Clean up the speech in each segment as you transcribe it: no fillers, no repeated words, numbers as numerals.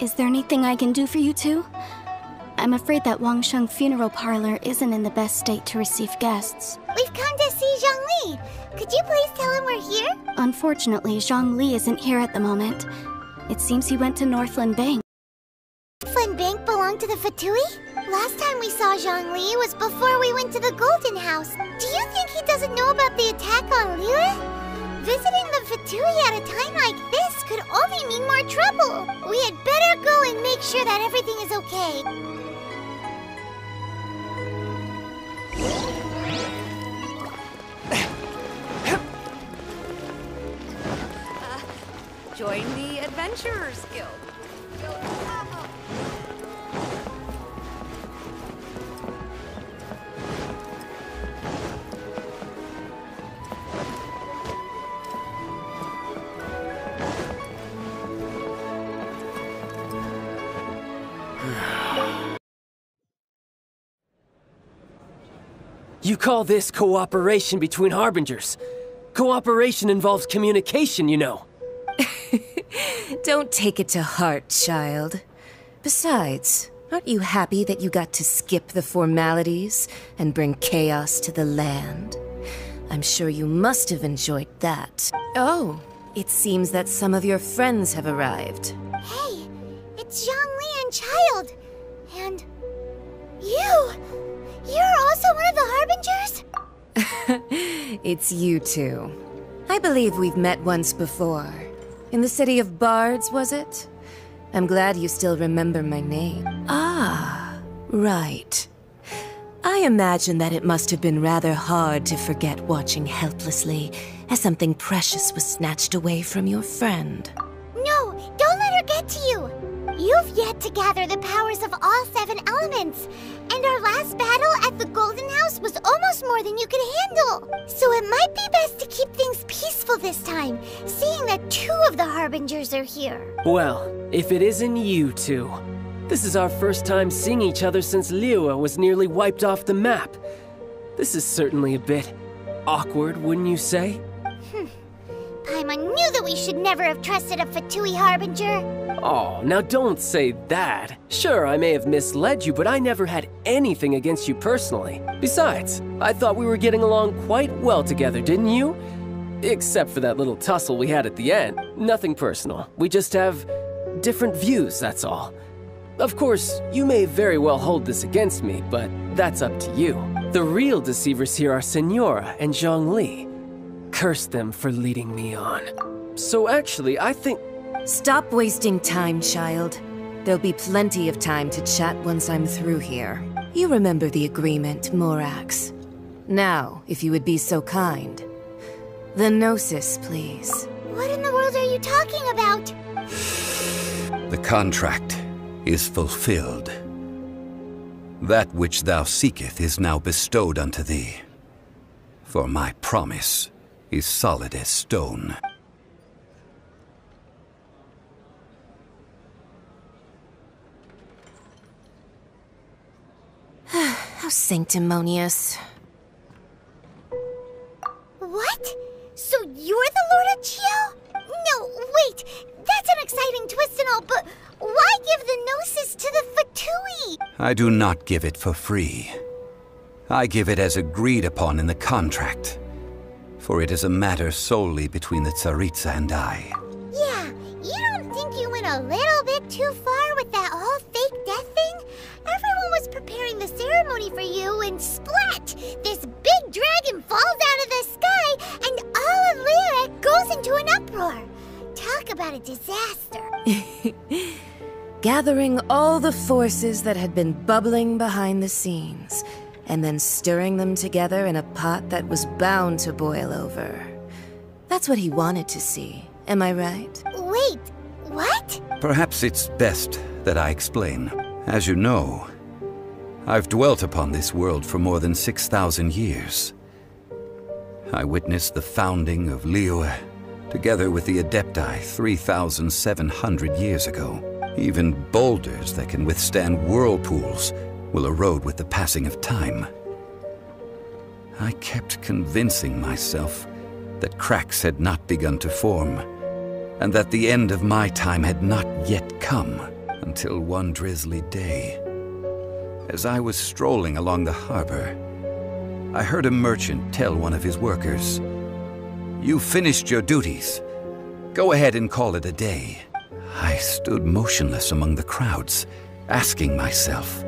Is there anything I can do for you two? I'm afraid that Wangsheng Funeral Parlor isn't in the best state to receive guests. We've come to see Zhongli. Could you please tell him we're here? Unfortunately, Zhongli isn't here at the moment. It seems he went to Northland Bank. Northland Bank belonged to the Fatui? Last time we saw Zhongli was before we went to the Golden House. Do you think he doesn't know about the attack on Liyue? Visiting the Fatui at a time like this could only mean more trouble. We had better go and make sure that everything is okay. Join the Adventurers Guild. You call this cooperation between Harbingers? Cooperation involves communication, you know. Don't take it to heart, child. Besides, aren't you happy that you got to skip the formalities and bring chaos to the land? I'm sure you must have enjoyed that. Oh, it seems that some of your friends have arrived. Hey, it's Zhongli and Child. And you! You're also one of the Harbingers? It's you two. I believe we've met once before. In the city of Bards, was it? I'm glad you still remember my name. Ah, right. I imagine that it must have been rather hard to forget watching helplessly as something precious was snatched away from your friend. No, don't let her get to you. You've yet to gather the powers of all 7 elements, and our last battle at the Golden House was almost more than you could handle. So it might be best to keep things peaceful this time, seeing that 2 of the Harbingers are here. Well, if it isn't you two. This is our first time seeing each other since Liyue was nearly wiped off the map. This is certainly a bit awkward, wouldn't you say? Paimon knew that we should never have trusted a Fatui Harbinger. Oh, now don't say that. Sure, I may have misled you, but I never had anything against you personally. Besides, I thought we were getting along quite well together, didn't you? Except for that little tussle we had at the end. Nothing personal. We just have different views, that's all. Of course, you may very well hold this against me, but that's up to you. The real deceivers here are Senora and Zhongli. Curse them for leading me on. So actually, I think... Stop wasting time, child. There'll be plenty of time to chat once I'm through here. You remember the agreement, Morax. Now, if you would be so kind. The Gnosis, please. What in the world are you talking about? The contract is fulfilled. That which thou seeketh is now bestowed unto thee. For my promise is solid as stone. How sanctimonious. What? So you're the Lord of Chiao? No, wait! That's an exciting twist and all, but why give the Gnosis to the Fatui? I do not give it for free. I give it as agreed upon in the contract. For it is a matter solely between the Tsaritsa and I. Yeah, you don't think you went a little bit too far with that whole fake death thing? Everyone was preparing the ceremony for you, and splat! This big dragon falls out of the sky, and all of Liyue goes into an uproar. Talk about a disaster. Gathering all the forces that had been bubbling behind the scenes, and then stirring them together in a pot that was bound to boil over. That's what he wanted to see, am I right? Wait, what? Perhaps it's best that I explain. As you know, I've dwelt upon this world for more than 6,000 years. I witnessed the founding of Liyue, together with the Adepti 3,700 years ago. Even boulders that can withstand whirlpools will erode with the passing of time. I kept convincing myself that cracks had not begun to form, and that the end of my time had not yet come. Until one drizzly day, as I was strolling along the harbor, I heard a merchant tell one of his workers, "You've finished your duties. Go ahead and call it a day." I stood motionless among the crowds, asking myself,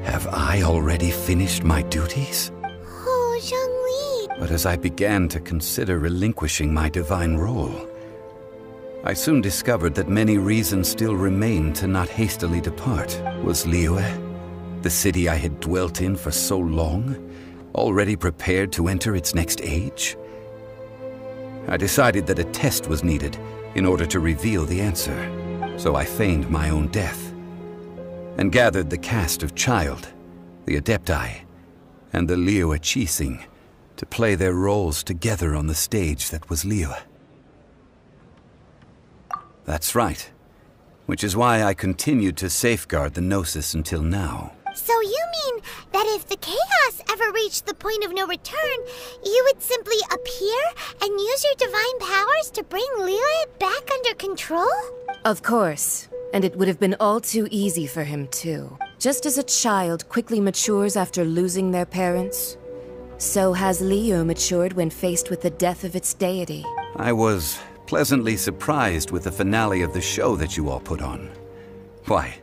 have I already finished my duties? Oh, Zhongli. But as I began to consider relinquishing my divine role, I soon discovered that many reasons still remained to not hastily depart. Was Liyue, the city I had dwelt in for so long, already prepared to enter its next age? I decided that a test was needed in order to reveal the answer, so I feigned my own death and gathered the cast of Child, the Adepti, and the Liyue Qixing to play their roles together on the stage that was Liyue. That's right, which is why I continued to safeguard the Gnosis until now. So you mean that if the chaos ever reached the point of no return, you would simply appear and use your divine powers to bring Liyue back under control? Of course. And it would have been all too easy for him, too. Just as a child quickly matures after losing their parents, so has Liyue matured when faced with the death of its deity. I was pleasantly surprised with the finale of the show that you all put on. Why,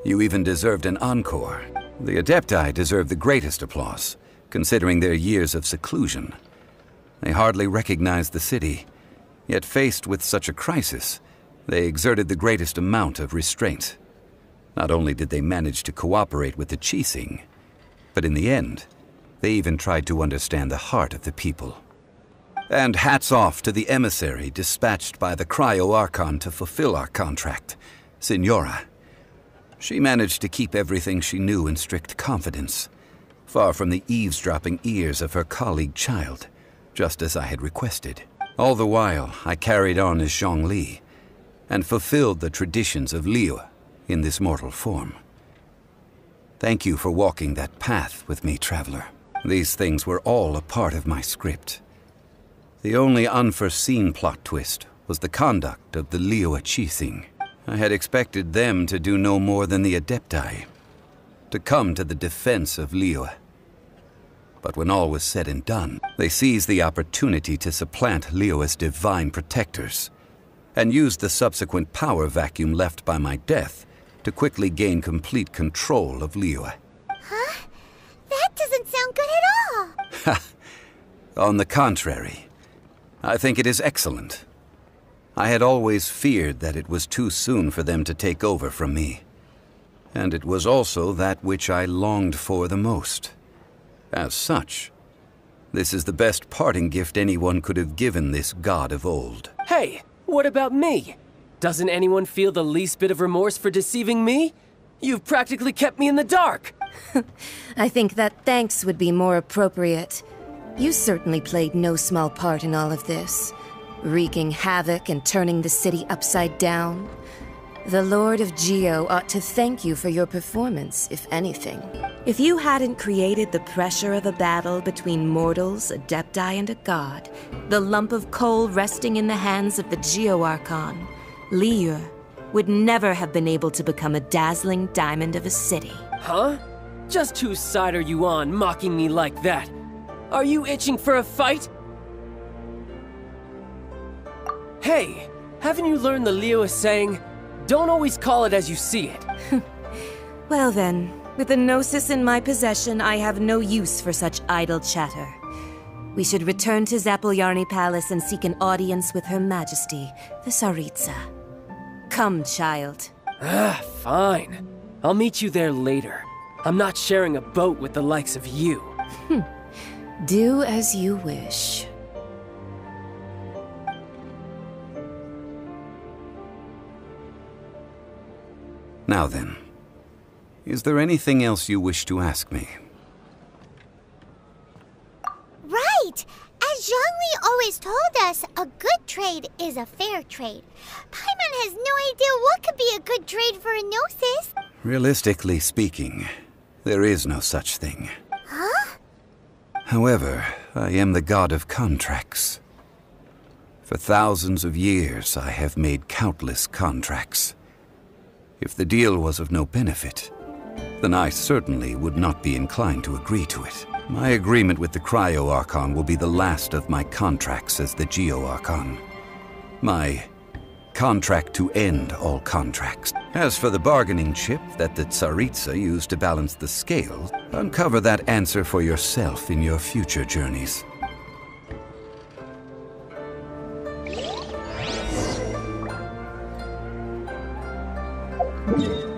you even deserved an encore. The Adepti deserve the greatest applause, considering their years of seclusion. They hardly recognized the city, yet faced with such a crisis, they exerted the greatest amount of restraint. Not only did they manage to cooperate with the Qixing, but in the end, they even tried to understand the heart of the people. And hats off to the emissary dispatched by the Cryo-Archon to fulfill our contract, Signora. She managed to keep everything she knew in strict confidence, far from the eavesdropping ears of her colleague Child, just as I had requested. All the while, I carried on as Zhongli, and fulfilled the traditions of Liyue in this mortal form. Thank you for walking that path with me, Traveler. These things were all a part of my script. The only unforeseen plot twist was the conduct of the Liyue Qixing. I had expected them to do no more than the Adepti, to come to the defense of Liyue. But when all was said and done, they seized the opportunity to supplant Liyue's divine protectors, and used the subsequent power vacuum left by my death to quickly gain complete control of Liyue. Huh? That doesn't sound good at all. On the contrary, I think it is excellent. I had always feared that it was too soon for them to take over from me. And it was also that which I longed for the most. As such, this is the best parting gift anyone could have given this god of old. Hey! What about me? Doesn't anyone feel the least bit of remorse for deceiving me? You've practically kept me in the dark! I think that thanks would be more appropriate. You certainly played no small part in all of this, wreaking havoc and turning the city upside down. The Lord of Geo ought to thank you for your performance, if anything. If you hadn't created the pressure of a battle between mortals, Adepti, and a god, the lump of coal resting in the hands of the Geo-Archon, Liyue, would never have been able to become a dazzling diamond of a city. Huh? Just whose side are you on, mocking me like that? Are you itching for a fight? Hey, haven't you learned the Liyue saying, don't always call it as you see it? Well then, with the Gnosis in my possession, I have no use for such idle chatter. We should return to Zapoljarny Palace and seek an audience with Her Majesty, the Tsaritsa. Come, child. Fine. I'll meet you there later. I'm not sharing a boat with the likes of you. Do as you wish. Now then, is there anything else you wish to ask me? Right! As Zhongli always told us, a good trade is a fair trade. Paimon has no idea what could be a good trade for a Gnosis. Realistically speaking, there is no such thing. Huh? However, I am the god of contracts. For thousands of years, I have made countless contracts. If the deal was of no benefit, then I certainly would not be inclined to agree to it. My agreement with the Cryo Archon will be the last of my contracts as the Geo Archon. My contract to end all contracts. As for the bargaining chip that the Tsaritsa used to balance the scales, uncover that answer for yourself in your future journeys. Yeah.